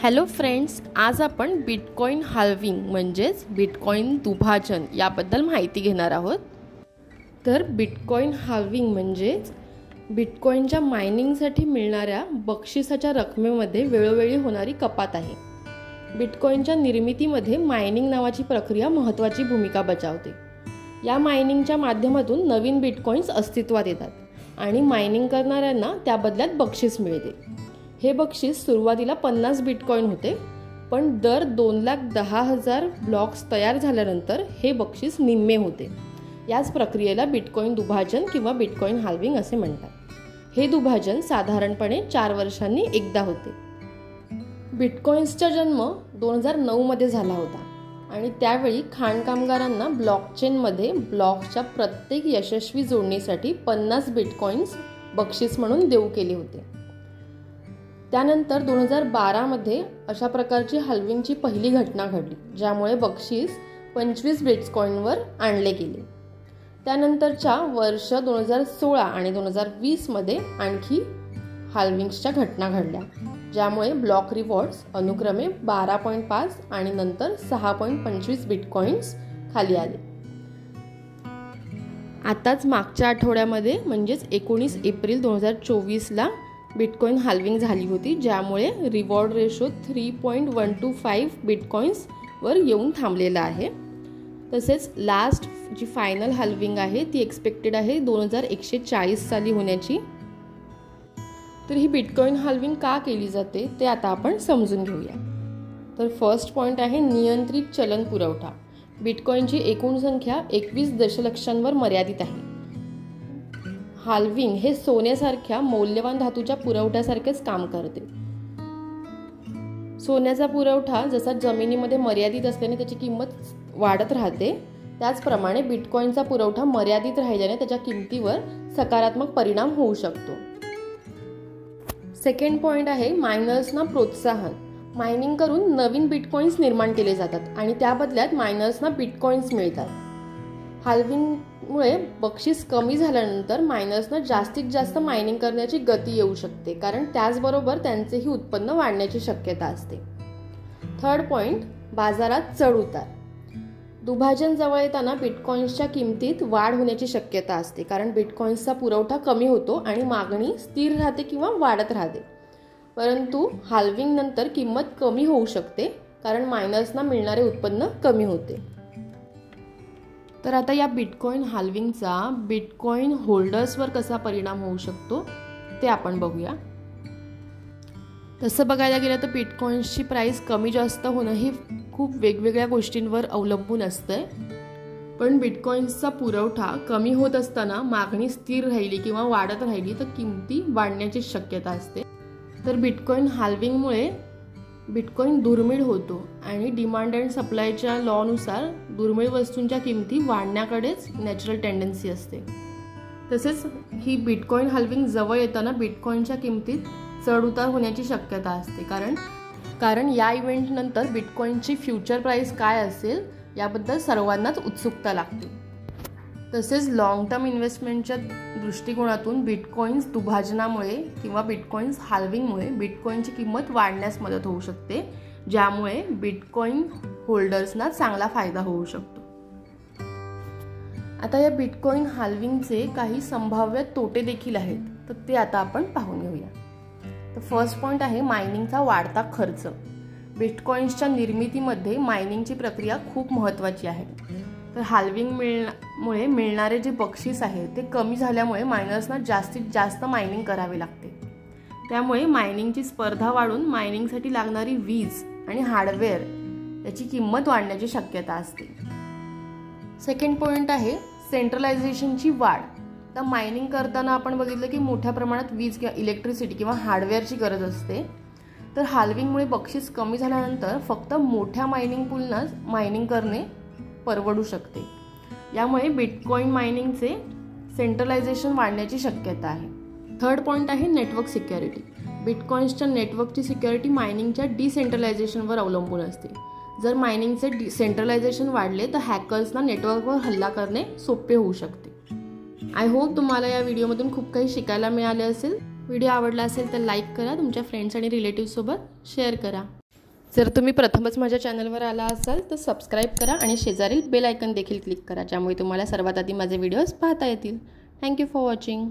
Hello friends, आज आपण bitcoin halving म्हणजेच बिटकॉइन दुभाजन याबद्दल माहिती घेणार आहोत। तर बिटकॉइन हाल्विंग म्हणजेच बिटकॉइनच्या मायनिंगसाठी मिळणाऱ्या बक्षिसाच्या रकमेमध्ये वेळोवेळी होणारी कपात आहे। बिटकॉइनच्या निर्मितीमध्ये मायनिंग नावाची प्रक्रिया महत्त्वाची भूमिका बजावते। या मायनिंगच्या माध्यमातून नवीन बिटकॉइन्स अस्तित्वात येतात आणि मायनिंग करणाऱ्यांना त्या बदल्यात बक्षीस मिळते। हे बक्षीस सुरुवातीला 50 बिटकॉइन होते, पण दर 2,10,000 ब्लॉक्स तयार झाल्यानंतर हे बक्षीस निम्मे होते। याच प्रक्रियेला बिटकॉइन दुभाजन किंवा बिटकॉइन हाल्विंग असे म्हणतात। हे दुभाजन साधारणपणे 4 वर्षांनी एकदा होते। बिटकॉइन्सचा जन्म 2009 मध्ये झाला होता आणि त्यावेळी खाण कामगारांना ब्लॉकचेनमध्ये ब्लॉकच्या प्रत्येक यशस्वी जोडणीसाठी 50 बिटकॉइन्स बक्षीस म्हणून देऊ केले होते। त्यानंतर 2012 मध्ये अशा प्रकारची हाल्विंगची पहिली घटना घडली, ज्यामुळे बक्षीस 25 बिटकॉइनवर आणले गेले। त्यानंतरच्या वर्ष 2016 आणि 2020 मध्ये आणखी हाल्विंग्सच्या घटना घडल्या, ज्यामुळे ब्लॉक रिवॉर्ड्स अनुक्रमे 12.5 आणि नंतर 6.25 बिटकॉइन्स खाली आले। आताच मागच्या आठवड्यामध्ये म्हणजेच 19 एप्रिल 2024 ला बिटकॉइन हाल्विंग झाली होती, ज्यामुळे रिवॉर्ड रेशो 3.125 बिटकॉइन्स वर येऊन थांबलेला आहे। तसेच लास्ट जी फायनल हाल्विंग आहे ती एक्सपेक्टेड आहे 2140 साली होण्याची। तर ही बिटकॉइन हाल्विंग का केली जाते ते आता आपण समजून घेऊया। तर फर्स्ट पॉइंट आहे नियंत्रित चलन पुरवठा। बिटकॉइनची एकूण संख्या 21 दशलक्षांवर मर्यादित आहे। हाल्विंग हे सोन्यासारख्या मौल्यवान धातूच्या पुरवठ्यासारखेच काम करते। सोन्याचा पुरवठा जसा जमिनीमध्ये मर्यादित असल्याने त्याची किंमत वाढत राहते, त्याचप्रमाणे बिटकॉइनचा पुरवठा मर्यादित राहिल्याने त्याच्या किमतीवर सकारात्मक परिणाम होऊ शकतो। सेकंड पॉइंट आहे मायनर्सना प्रोत्साहन। मायनिंग करून नवीन बिटकॉइन्स निर्माण केले जातात आणि त्या बदल्यात मायनर्सना बिटकॉइन्स मिळतात। हाल्विंगमुळे बक्षीस कमी झाल्यानंतर मायनर्सना जास्तीत जास्त मायनिंग करण्याची गती येऊ शकते, कारण त्याचबरोबर त्यांचेही उत्पन्न वाढण्याची शक्यता असते। थर्ड पॉइंट बाजारात चढ उतार। दुभाजन जवळ येताना बिटकॉइन्सच्या किमतीत वाढ होण्याची शक्यता असते, कारण बिटकॉइन्सचा पुरवठा कमी होतो आणि मागणी स्थिर राहते किंवा वाढत राहते। परंतु हाल्विंग नंतर किंमत कमी होऊ शकते, कारण मायनर्सना मिळणारे उत्पन्न कमी होते। तर आता या बिटकॉइन हाल्विंगचा बिटकॉइन होल्डर्सवर कसा परिणाम होऊ शकतो ते आपण बघूया। तसं बघायला गेलं तर बिटकॉइन्सची प्राइस कमी जास्त होणं ही खूप वेगवेगळ्या गोष्टींवर अवलंबून असते, पण बिटकॉइन्सचा पुरवठा कमी होत असताना मागणी स्थिर राहिली किंवा वाढत राहिली तर किमती वाढण्याची शक्यता असते। तर बिटकॉइन हाल्विंगमुळे बिटकॉइन दुर्मिळ होतो आणि डिमांड अँड सप्लायच्या लॉनुसार दुर्मिळ वस्तूंच्या किमती वाढण्याकडेच नॅचरल टेंडन्सी असते। तसेच ही बिटकॉइन हाल्विंग जवळ येताना बिटकॉइनच्या किमतीत चढ उतार होण्याची शक्यता असते, कारण या इव्हेंट नंतर बिटकॉइनची फ्युचर प्राइस काय असेल याबद्दल सर्वांनाच उत्सुकता लागते। तसेच लॉंग टर्म इन्व्हेस्टमेंटच्या दृष्टिकोनातून बिटकॉइन्स दुभाजनामुळे किंवा बिटकॉइन्स हाल्विंगमुळे बिटकॉइनची किंमत वाढण्यास मदत होऊ शकते, ज्यामुळे बिटकॉइन होल्डर्सना चांगला फायदा होऊ शकतो। आता या बिटकॉइन हाल्विंगचे काही संभाव्य तोटे देखील आहेत, तर ते आता आपण पाहून घेऊया। तर फर्स्ट पॉइंट आहे मायनिंगचा वाढता खर्च। बिटकॉइन्सच्या निर्मितीमध्ये मायनिंगची प्रक्रिया खूप महत्त्वाची आहे। तर हाल्विंगमुळे मिळणारे जे बक्षीस आहे ते कमी झाल्यामुळे मायनर्सना जास्तीत जास्त मायनिंग करावे लागते। त्यामुळे मायनिंगची स्पर्धा वाढून मायनिंगसाठी लागणारी वीज आणि हार्डवेअर याची किंमत वाढण्याची शक्यता असते। सेकंड पॉइंट आहे सेंट्रलायझेशनची वाढ। तर मायनिंग करताना आपण बघितलं की मोठ्या प्रमाणात वीज किंवा इलेक्ट्रिसिटी किंवा हार्डवेअरची गरज असते। तर हाल्विंगमुळे बक्षीस कमी झाल्यानंतर फक्त मोठ्या मायनिंग पूलनाच मायनिंग करणे परवडू शकते। यामुळे बिटकॉइन मायनिंगचे सेंट्रलायझेशन वाढण्याची शक्यता आहे। थर्ड पॉइंट आहे नेटवर्क सिक्युरिटी। बिटकॉइन्सच्या नेटवर्कची सिक्युरिटी मायनिंगच्या डिसेंट्रलायझेशनवर अवलंबून असते। जर मायनिंगचे सेंट्रलायझेशन वाढले तर हॅकर्सना नेटवर्कवर हल्ला करणे सोपे होऊ शकते। आय होप तुम्हाला या व्हिडिओमधून खूप काही शिकायला मिळाले असेल। व्हिडिओ आवडला असेल तर लाईक करा, तुमच्या फ्रेंड्स आणि रिलेटिव्ह सोबत शेअर करा। जर तुम्ही प्रथमच माझ्या चॅनलवर आला असाल तर सबस्क्राईब करा आणि शेजारील बेल आयकन देखील क्लिक करा, ज्यामुळे तुम्हाला सर्वात आधी माझे व्हिडिओज पाहता येतील. Thank you for watching.